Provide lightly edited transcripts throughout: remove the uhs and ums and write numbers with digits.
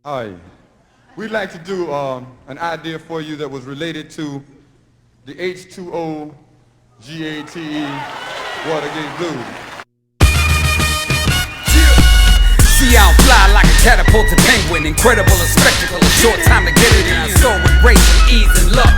Hi. We'd like to do an idea for you that was related to the H2O GATE Watergate Blues. See how I'm fly like a catapulted penguin. Incredible a spectacle, a short time to get it in. I soar with grace and ease and luck.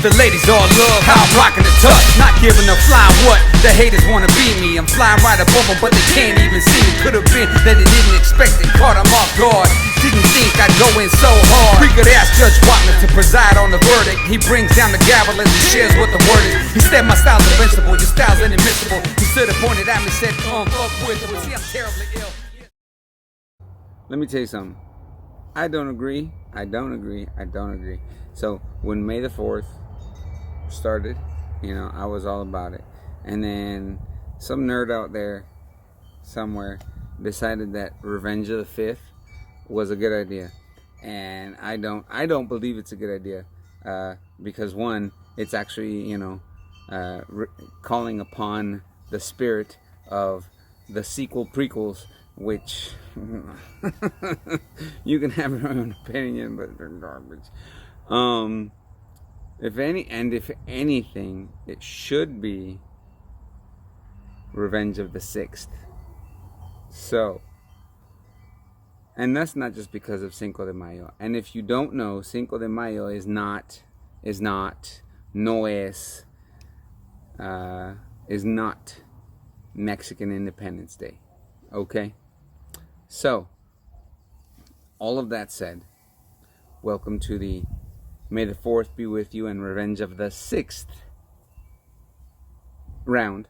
The ladies all love how I'm rocking the touch. Not giving a flying what the haters wanna be me. I'm flying right above them, but they can't even see me. Could've been that they didn't expect it, caught them off guard. Didn't think I'd go in so hard. We could ask Judge Wapner to preside on the verdict. He brings down the gavel as he shares what the word is. He said my style's invincible, your style's inadmissible. He stood and pointed at me, said, fuck with it. See, I'm terribly ill. Let me tell you something. I don't agree. So when May the 4th started, I was all about it. And then some nerd out there somewhere decided that Revenge of the 5th was a good idea. And I don't believe it's a good idea. Because one, it's actually, calling upon the spirit of the sequel prequels, which you can have your own opinion, but they're garbage. If anything, it should be Revenge of the 6th. So, and that's not just because of Cinco de Mayo. And if you don't know, Cinco de Mayo is not Mexican Independence Day. Okay? So, all of that said, welcome to the May the 4th be with you and Revenge of the 6th round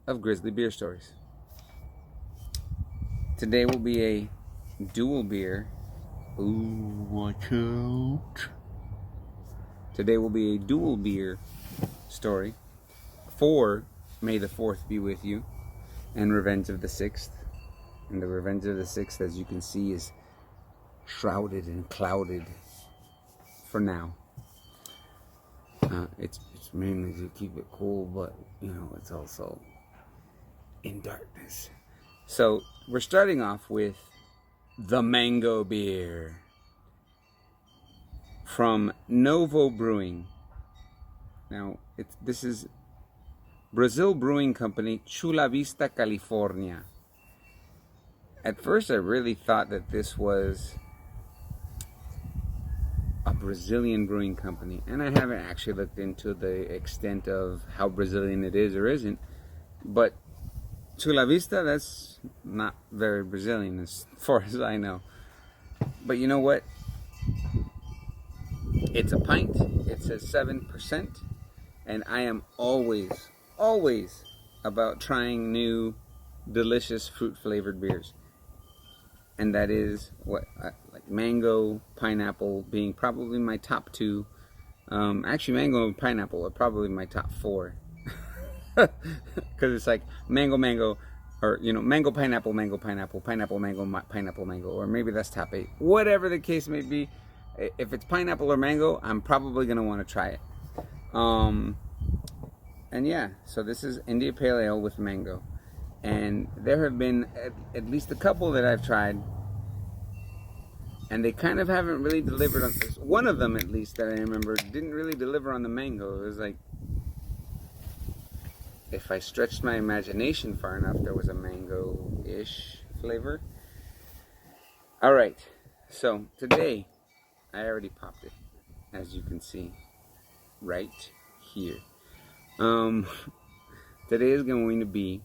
of Grizzly Beer Stories. Today will be a dual beer. Ooh, watch out. Today will be a dual beer story for May the 4th be with you and Revenge of the 6th. And the Revenge of the 6th, as you can see, is shrouded and clouded for now. It's mainly to keep it cool, but it's also in darkness. So we're starting off with the Mango Beer from Novo Brewing. Now this is Brazil Brewing Company, Chula Vista, California. At first I really thought that this was a Brazilian brewing company, and I haven't actually looked into the extent of how Brazilian it is or isn't, but Chula Vista, that's not very Brazilian as far as I know. But you know what? It's a pint, it says 7%, and I am always about trying new delicious fruit flavored beers. And that is like mango, pineapple being probably my top two. Actually, mango and pineapple are probably my top four. Because it's like mango, or mango, pineapple, pineapple, mango, pineapple, mango, or maybe that's top 8. Whatever the case may be, if it's pineapple or mango, I'm probably gonna want to try it. And yeah, so this is India Pale Ale with mango. And there have been at least a couple that I've tried, and they kind of haven't really delivered on this. One of them, at least, that I remember, didn't really deliver on the mango. It was like, if I stretched my imagination far enough, there was a mango-ish flavor. Alright, so today, I already popped it, as you can see, right here. Today is going to be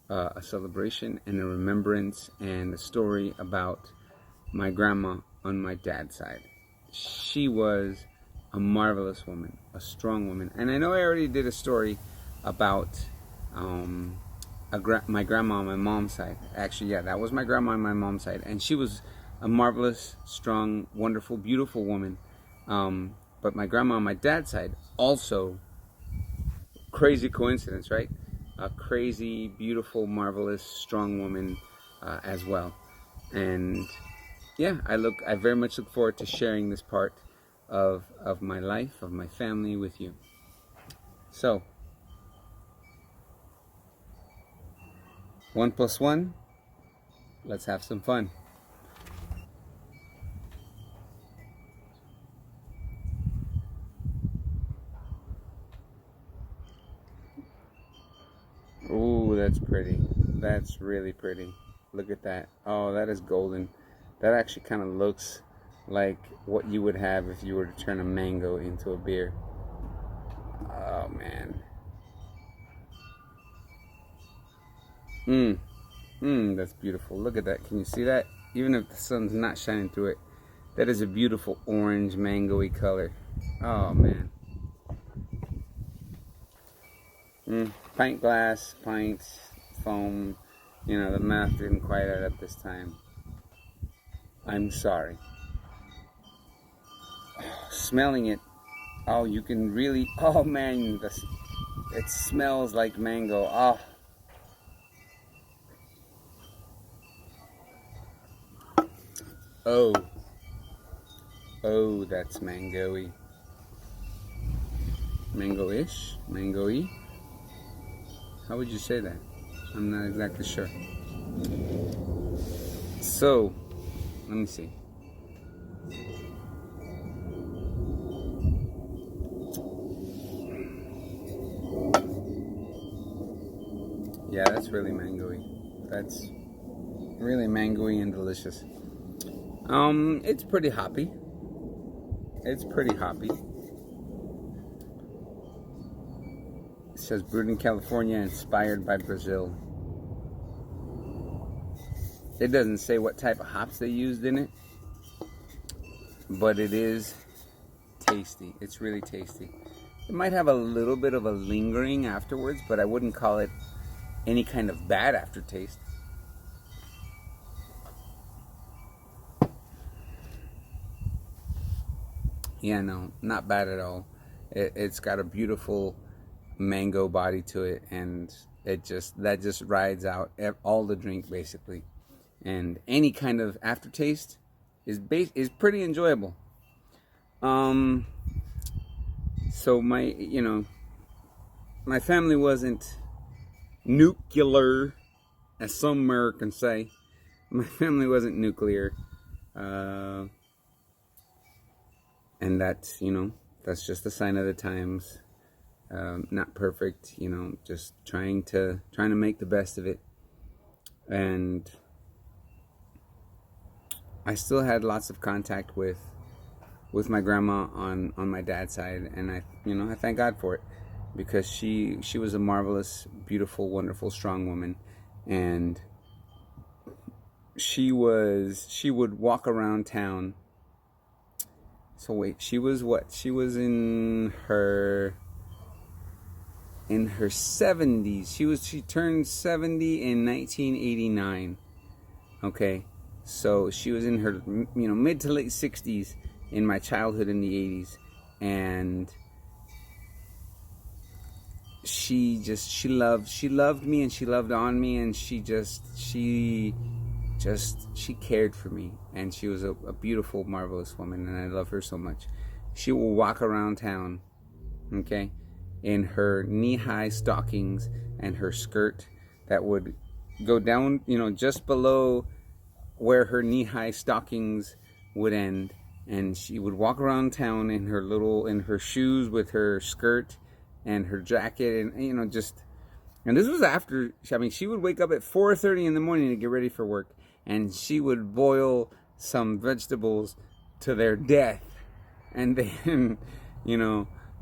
a celebration and a remembrance and a story about my grandma on my dad's side. She was a marvelous woman, a strong woman. And I know I already did a story about my grandma on my mom's side. Actually, yeah, that was my grandma on my mom's side. And she was a marvelous, strong, wonderful, beautiful woman. But my grandma on my dad's side also, crazy coincidence, right? A crazy, beautiful, marvelous, strong woman as well. And yeah, I very much look forward to sharing this part of my life, of my family with you. So, 1 + 1, let's have some fun. that's pretty. That's really pretty. Look at that. Oh, that is golden. That actually kind of looks like what you would have if you were to turn a mango into a beer. Oh, man. That's beautiful. Look at that. Can you see that? Even if the sun's not shining through it, that is a beautiful orange mango-y color. Oh, man. Pint glass, pints, foam. You know, the math didn't quite add up this time. I'm sorry. Smelling it, oh, you can really, oh man, it smells like mango. Oh, oh, that's mango-y. Mango-ish? Mango-y? How would you say that? I'm not exactly sure. So, let me see. Yeah, that's really mango-y. That's really mango-y and delicious. It's pretty hoppy. It's pretty hoppy. It says brewed in California, inspired by Brazil. It doesn't say what type of hops they used in it, but it is tasty. It's really tasty. It might have a little bit of a lingering afterwards, but I wouldn't call it any kind of bad aftertaste. Yeah, no, not bad at all. It's got a beautiful mango body to it, and that just rides out all the drink basically. And any kind of aftertaste is pretty enjoyable. So my family wasn't nuclear, as some Americans say. My family wasn't nuclear, and that's just a sign of the times. Not perfect, just trying to make the best of it. And I still had lots of contact with my grandma on my dad's side, and I thank God for it, because she was a marvelous, beautiful, wonderful, strong woman. And she would walk around town. So wait, she was in her 70s. She turned 70 in 1989. Okay, so she was in her mid to late 60s in my childhood in the 80s, and she loved me, and she loved on me, and she cared for me, and she was a beautiful, marvelous woman, and I love her so much. She will walk around town, okay, in her knee-high stockings and her skirt that would go down, just below where her knee-high stockings would end, and she would walk around town in her shoes with her skirt and her jacket, and and this was after. She would wake up at 4:30 in the morning to get ready for work, and she would boil some vegetables to their death, and then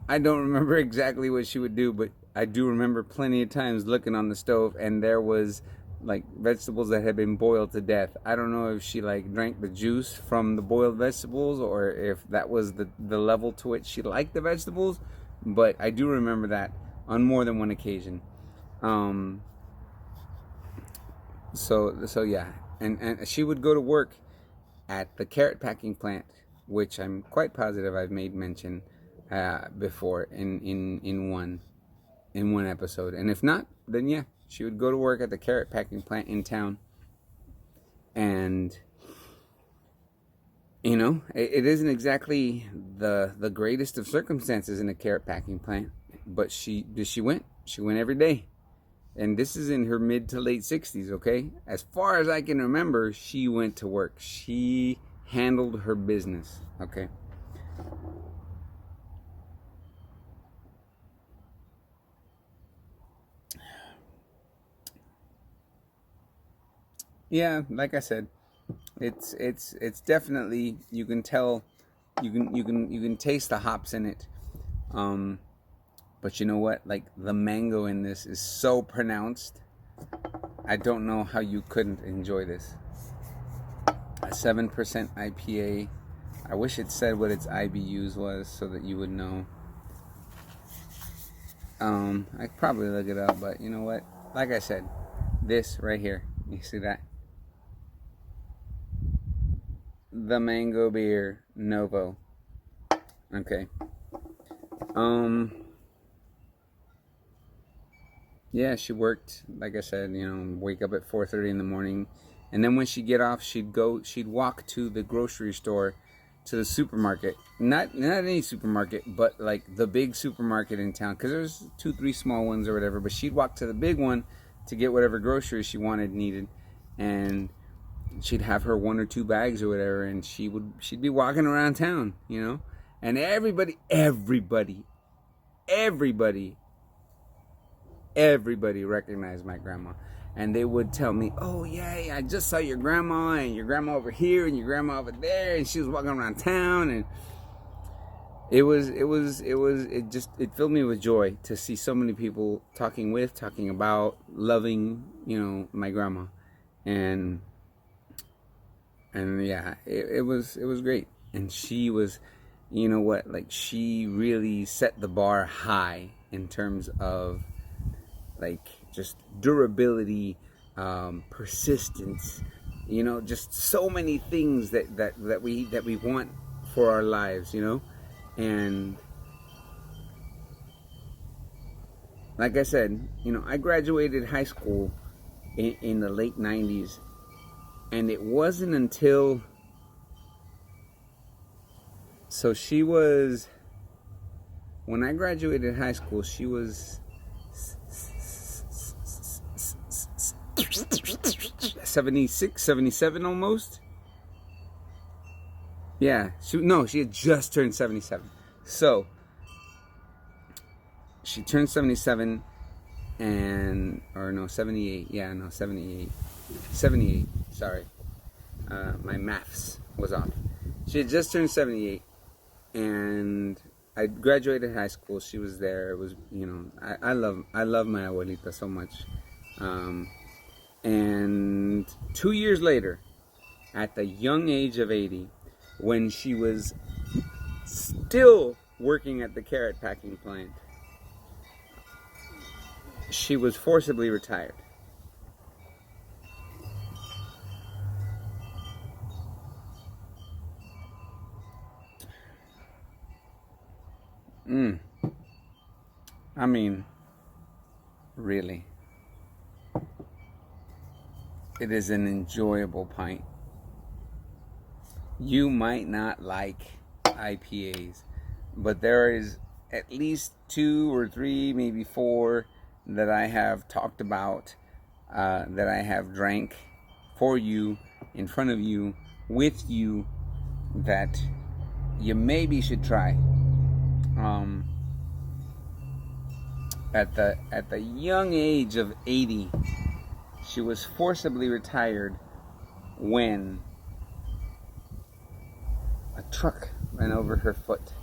I don't remember exactly what she would do, but I do remember plenty of times looking on the stove, and there was like vegetables that had been boiled to death. I don't know if she drank the juice from the boiled vegetables, or if that was the level to which she liked the vegetables, but I do remember that on more than one occasion. So yeah, and she would go to work at the carrot packing plant, which I'm quite positive I've made mention before in one episode, and if not, then yeah, she would go to work at the carrot packing plant in town, and it isn't exactly the greatest of circumstances in a carrot packing plant, but she went every day, and this is in her mid to late 60s. Okay, as far as I can remember, she went to work. She handled her business. Okay. Yeah, like I said, it's definitely, you can tell, you can taste the hops in it. But you know what? Like, the mango in this is so pronounced. I don't know how you couldn't enjoy this. A 7% IPA. I wish it said what its IBUs was so that you would know. I could probably look it up, but you know what? Like I said, this right here. You see that? The mango beer, Novo. Okay. Yeah, she worked, like I said, wake up at 4:30 in the morning, and then when she'd get off, she'd walk to the grocery store, to the supermarket. Not any supermarket, but like the big supermarket in town, because there's 2-3 small ones or whatever. But she'd walk to the big one to get whatever groceries she needed, and she'd have her 1 or 2 bags or whatever, and she'd be walking around town, and everybody recognized my grandma, and they would tell me, "Oh yeah, I just saw your grandma, and your grandma over here, and your grandma over there, and she was walking around town." And it filled me with joy to see so many people talking about, loving, my grandma, and yeah, it was great. And she was, like, she really set the bar high in terms of, like, just durability, persistence, just so many things that we want for our lives, and like I said, I graduated high school in the late 90s, and it wasn't until, so she was, when I graduated high school, she was 76, 77 almost. Yeah, she had just turned 77. So she turned 77, and, or no, 78. Yeah, no, 78. 78, sorry. My maths was off. She had just turned 78, and I graduated high school. She was there. It was, I love my abuelita so much. And 2 years later, at the young age of 80, when she was still working at the carrot packing plant, she was forcibly retired. I mean, really. It is an enjoyable pint. You might not like IPAs, but there is at least 2 or 3, maybe 4 that I have talked about, that I have drank for you, in front of you, with you, that you maybe should try. At the young age of 80, she was forcibly retired when a truck ran over her foot.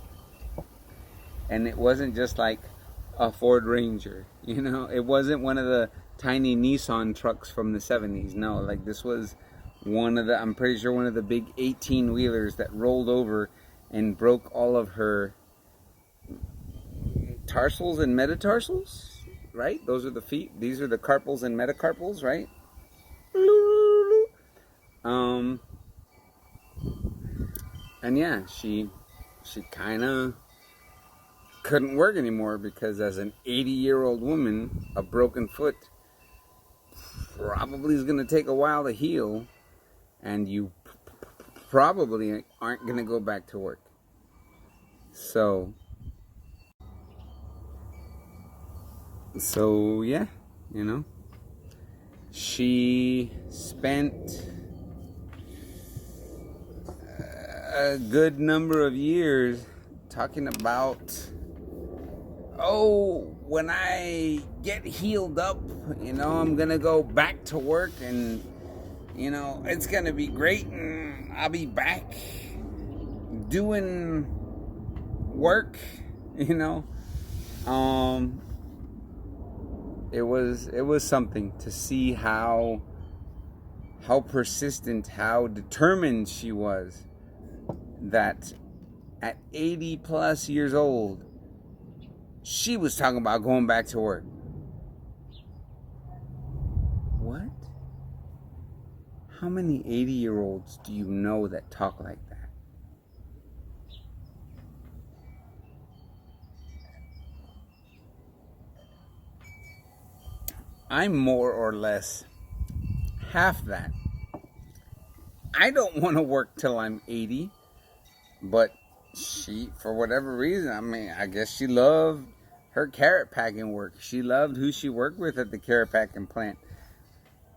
And it wasn't just like a Ford Ranger, it wasn't one of the tiny Nissan trucks from the 70s. No, like, this was I'm pretty sure one of the big 18-wheelers that rolled over and broke all of her tarsals and metatarsals, right? Those are the feet. These are the carpals and metacarpals, right? And yeah, she kind of couldn't work anymore, because as an 80-year-old woman, a broken foot probably is going to take a while to heal, and you probably aren't going to go back to work. So yeah, she spent a good number of years talking about, when I get healed up, I'm gonna go back to work, and you know, it's gonna be great, and I'll be back doing work, you know. It was something to see how persistent, how determined she was, that at 80 plus years old, she was talking about going back to work. What? How many 80-year-olds do you know that talk like that? I'm more or less half that. I don't want to work till I'm 80, but she, for whatever reason, I mean, I guess she loved her carrot packing work. She loved who she worked with at the carrot packing plant.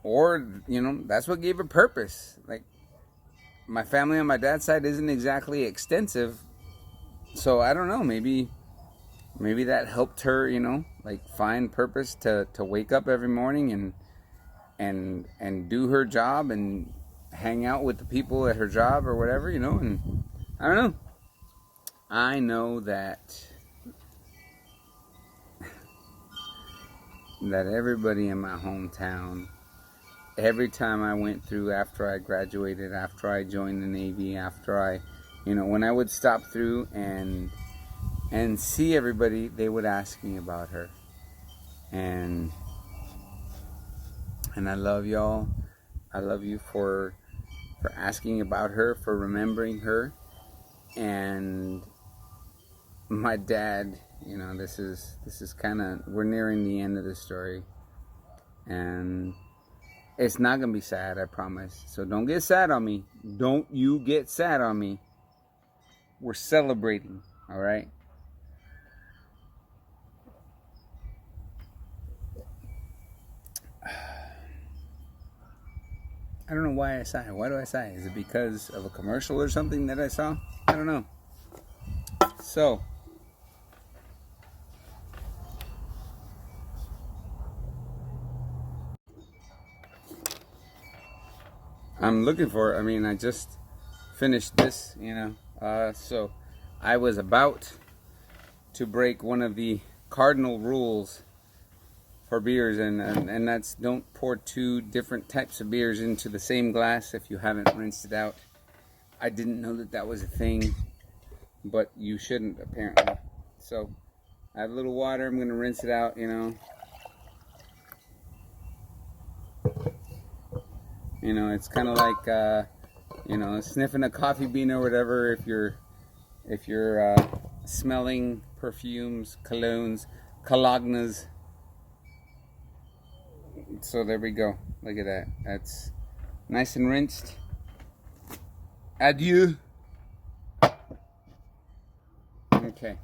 Or, you know, that's what gave her purpose. Like, my family on my dad's side isn't exactly extensive, so I don't know, maybe that helped her, you know, like find purpose to wake up every morning and do her job and hang out with the people at her job or whatever, you know. And I don't know. I know that everybody in my hometown, every time I went through, after I graduated, after I joined the Navy, after I, you know, when I would stop through and see everybody, they would ask me about her. And I love y'all. I love you for asking about her, for remembering her. And my dad, you know, this is kind of, we're nearing the end of the story. And it's not going to be sad, I promise. So don't get sad on me. Don't you get sad on me. We're celebrating, all right? I don't know why I sigh. Why do I sigh? Is it because of a commercial or something that I saw? I don't know. So, I'm looking for, I mean, I just finished this, you know. So, I was about to break one of the cardinal rules for beers, and that's don't pour two different types of beers into the same glass if you haven't rinsed it out. I didn't know that was a thing, but you shouldn't, apparently. So I have a little water. I'm going to rinse it out, you know. You know, it's kind of like, you know, sniffing a coffee bean or whatever. If you're smelling perfumes, colognes, colognes. So there we go. Look at that. That's nice and rinsed. Adieu. Okay.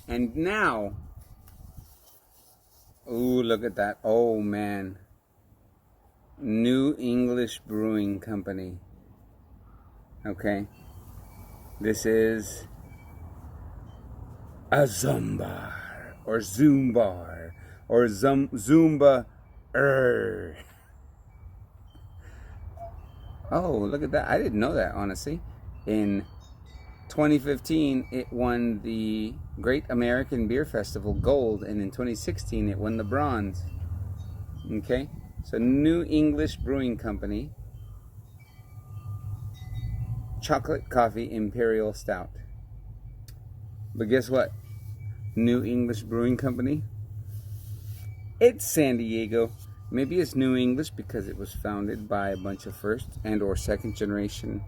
And now, ooh, look at that. Oh man. New English Brewing Company. Okay. This is a Zumbar or Zumbar or Zumba. Oh, look at that. I didn't know that, honestly. In 2015, it won the Great American Beer Festival Gold, and in 2016, it won the Bronze. Okay? So, New English Brewing Company, chocolate coffee Imperial Stout. But guess what? New English Brewing Company, it's San Diego. Maybe it's New English because it was founded by a bunch of first and or second generation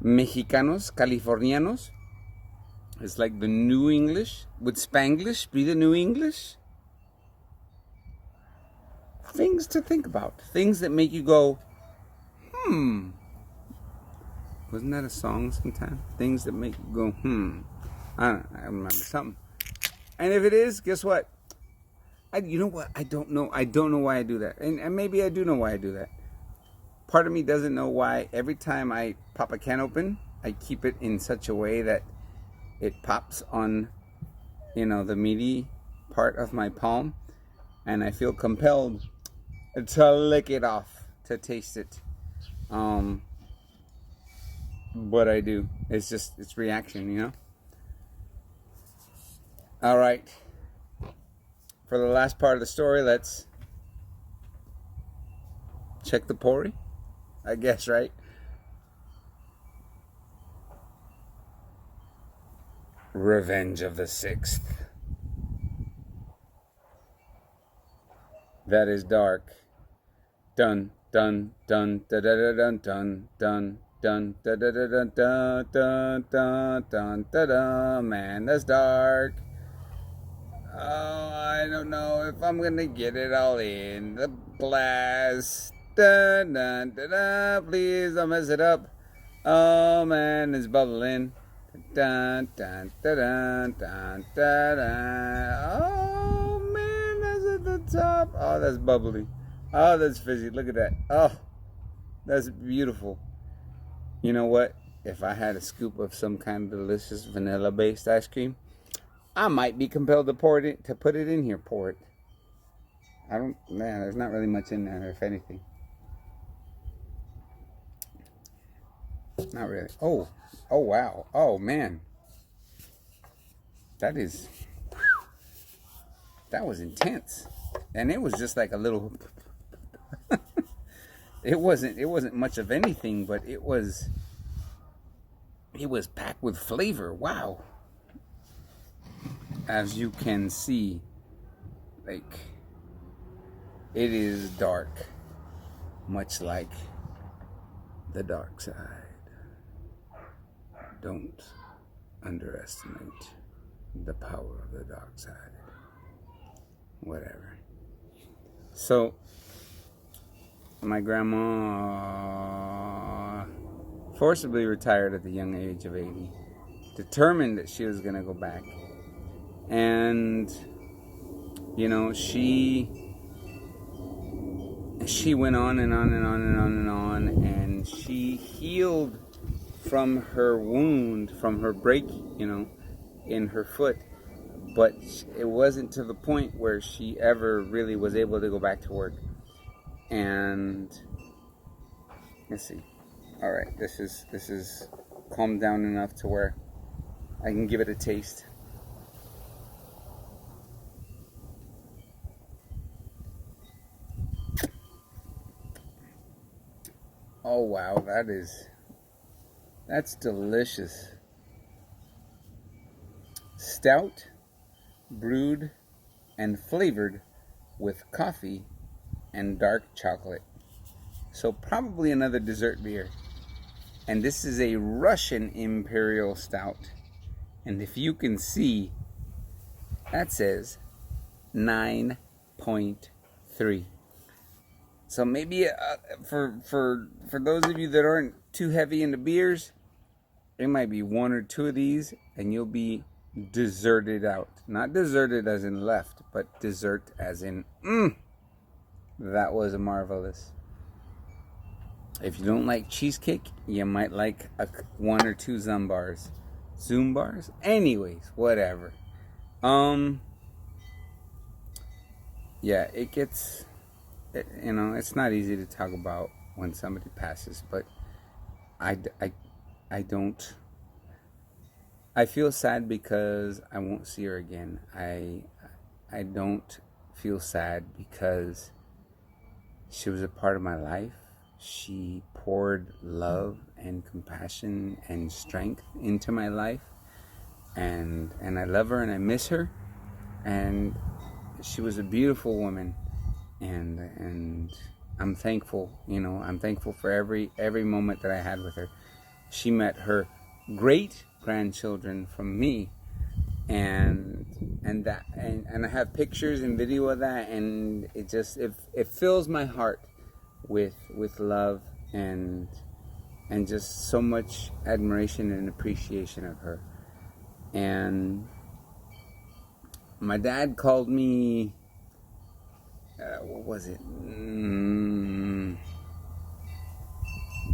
Mexicanos, Californianos. It's like the New English. Would Spanglish be the New English? Things to think about. Things that make you go, Wasn't that a song sometime? Things that make you go, I don't know. I remember something. And if it is, guess what? You know what? I don't know. I don't know why I do that. And maybe I do know why I do that. Part of me doesn't know why every time I pop a can open, I keep it in such a way that it pops on, you know, the meaty part of my palm. And I feel compelled to lick it off, to taste it. But I do. It's reaction, you know? All right. For the last part of the story, let's check the pori, I guess, right? Revenge of the Sixth. That is dark. Dun dun dun da da da dun dun dun dun da da da dun dun dun dun dun da da. Man, that's dark. Oh, I don't know if I'm gonna get it all in. The blast. Dun dun da da. Please don't mess it up. Oh man, it's bubbling. Dun dun da dun dun da da. Oh man, that's at the top. Oh, that's bubbly. Oh, that's fizzy. Look at that. Oh, that's beautiful. You know what? If I had a scoop of some kind of delicious vanilla-based ice cream, I might be compelled to put it in here. Pour it. There's not really much in there, if anything. Not really. Oh wow. Oh man. That was intense. And it was just like a little it wasn't much of anything, but it was packed with flavor. Wow. As you can see, like, it is dark, much like the dark side. Don't underestimate the power of the dark side. Whatever. So, my grandma forcibly retired at the young age of 80, determined that she was going to go back. And, you know, she went on and on and on and on and on, and she healed from her wound, from her break, you know, in her foot. But it wasn't to the point where she ever really was able to go back to work. And let's see. All right, this is calmed down enough to where I can give it a taste. Oh wow, that's delicious. Stout, brewed and flavored with coffee and dark chocolate. So probably another dessert beer. And this is a Russian Imperial Stout. And if you can see, that says 9.3. So maybe for those of you that aren't too heavy into beers, it might be one or two of these and you'll be deserted out. Not deserted as in left, but dessert as in that was marvelous. If you don't like cheesecake, you might like one or two Zumbars. Anyways, whatever. Yeah, it gets... you know, it's not easy to talk about when somebody passes, but I don't. I feel sad because I won't see her again. I don't feel sad because she was a part of my life. She poured love and compassion and strength into my life, and I love her and I miss her. And she was a beautiful woman. And I'm thankful, you know, I'm thankful for every moment that I had with her. She met her great grandchildren from me, and I have pictures and video of that, and it fills my heart with love and just so much admiration and appreciation of her. And my dad called me, what was it?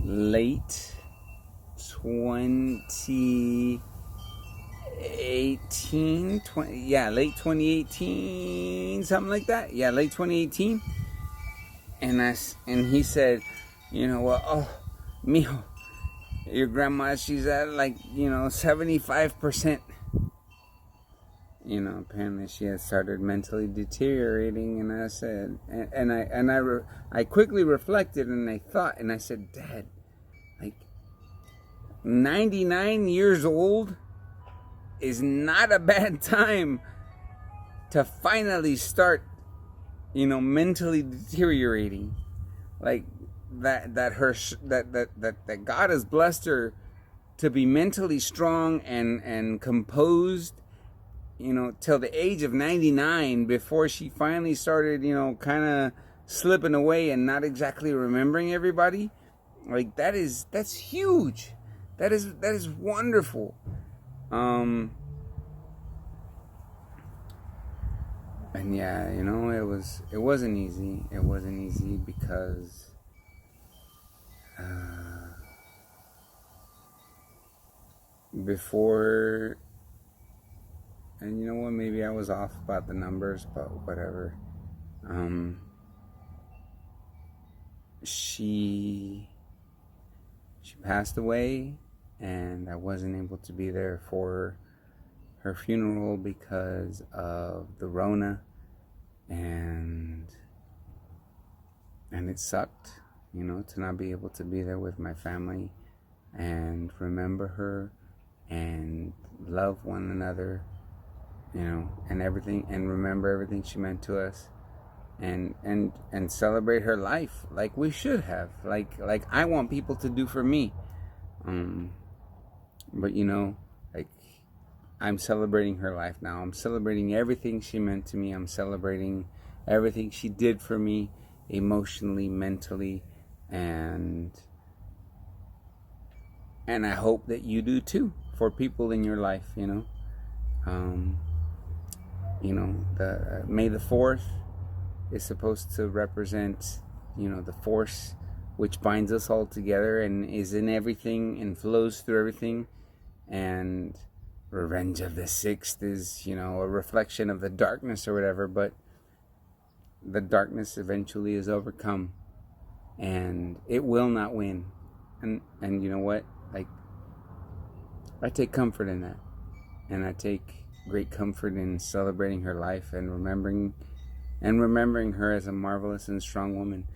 Late 2018, late 2018, something like that. Yeah, late 2018. And he said, you know what? mijo, your grandma, she's at like, 75%. Apparently she had started mentally deteriorating, and I said, I quickly reflected, and I thought, and I said, Dad, like, 99 years old is not a bad time to finally start, mentally deteriorating. Like that God has blessed her to be mentally strong and composed, till the age of 99, before she finally started, kind of slipping away and not exactly remembering everybody. Like that's huge. That is wonderful. And yeah, it wasn't easy. It wasn't easy because before, and you know what, maybe I was off about the numbers, but whatever. She passed away, and I wasn't able to be there for her funeral because of the Rona, and it sucked, to not be able to be there with my family and remember her and love one another, and everything, and remember everything she meant to us, and celebrate her life like we should have, like I want people to do for me. But like, I'm celebrating her life now. I'm celebrating everything she meant to me. I'm celebrating everything she did for me, emotionally, mentally, and I hope that you do too, for people in your life. The May the 4th is supposed to represent, the force which binds us all together and is in everything and flows through everything. And Revenge of the 6th is, a reflection of the darkness or whatever, but the darkness eventually is overcome, and it will not win. And you know what? Like, I take comfort in that, and I take great comfort in celebrating her life and remembering her as a marvelous and strong woman.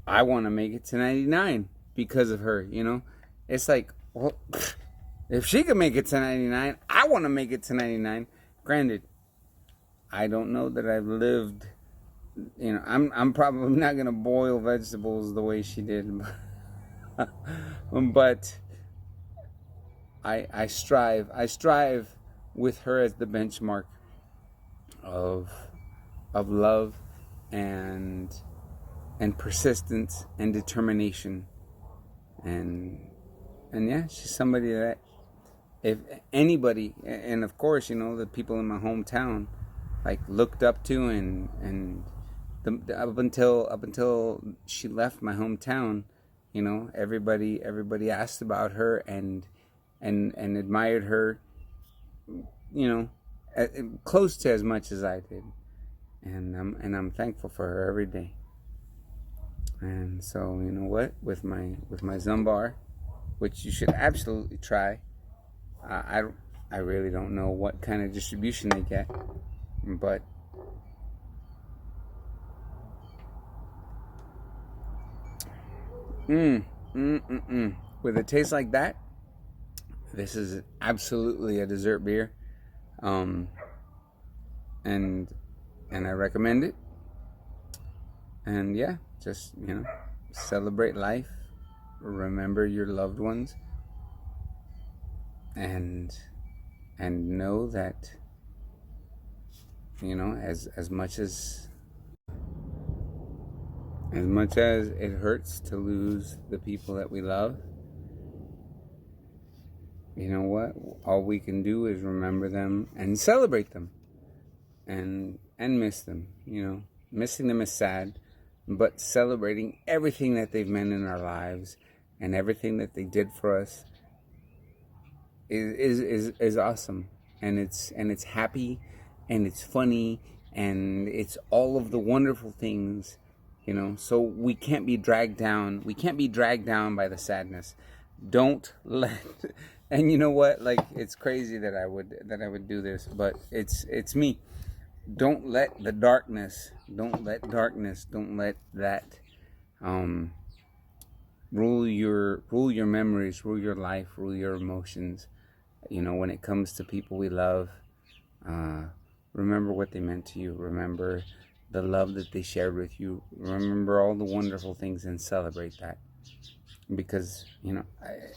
I want to make it to 99 because of her. It's like, well, if she can make it to 99, I want to make it to 99. Granted, I don't know that I've lived. I'm probably not gonna boil vegetables the way she did, but I strive with her as the benchmark of love and persistence and determination, and yeah, she's somebody that, if anybody, and of course, the people in my hometown, like, looked up to, and up until she left my hometown, everybody asked about her and admired her, close to as much as I did, and I'm thankful for her every day. And so, with my Zumbar, which you should absolutely try. I really don't know what kind of distribution they get, but with a taste like that, this is absolutely a dessert beer, and I recommend it. And yeah, just celebrate life, remember your loved ones, and know that as much as it hurts to lose the people that we love, you know what? All we can do is remember them and celebrate them, and miss them. Missing them is sad, but celebrating everything that they've meant in our lives and everything that they did for us is awesome. And it's happy, and it's funny, and it's all of the wonderful things you know. So we can't be dragged down. We can't be dragged down by the sadness. Don't let. And you know what? Like, it's crazy that I would do this, but it's me. Don't let the darkness. Don't let that rule your memories, rule your life, rule your emotions. You know, when it comes to people we love, remember what they meant to you. Remember the love that they shared with you. Remember all the wonderful things and celebrate that. Because, you know,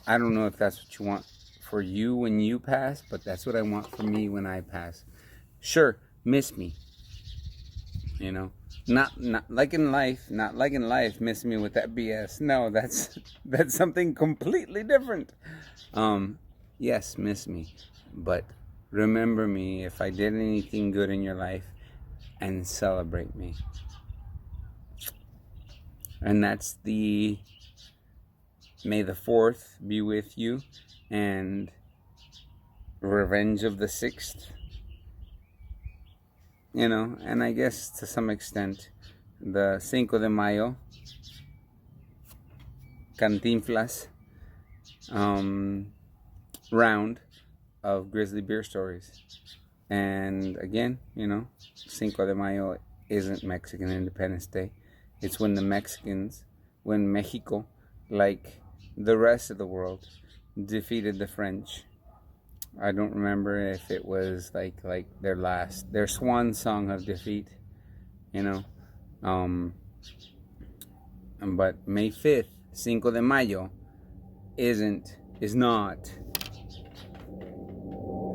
I don't know if that's what you want for you when you pass, but that's what I want for me when I pass. Sure, miss me. You know, not like in life, miss me with that BS. No, that's something completely different. Yes, miss me, but remember me if I did anything good in your life, and celebrate me. And that's the May the 4th be with you, and Revenge of the 6th. You know, and I guess to some extent, the Cinco de Mayo, Cantinflas, round of Grizzly Beer Stories. And again, you know, Cinco de Mayo isn't Mexican Independence Day. It's when when Mexico, like the rest of the world, defeated the French. I don't remember if it was like their swan song of defeat, you know. But May 5th, Cinco de Mayo, is not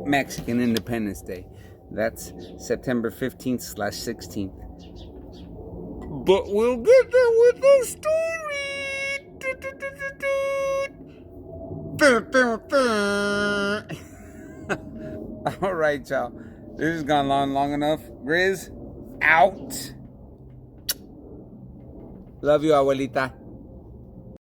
Mexican Independence Day. That's September 15th/16th. But we'll get there with the story. All right, y'all. This has gone long enough. Grizz, out. Love you, Abuelita.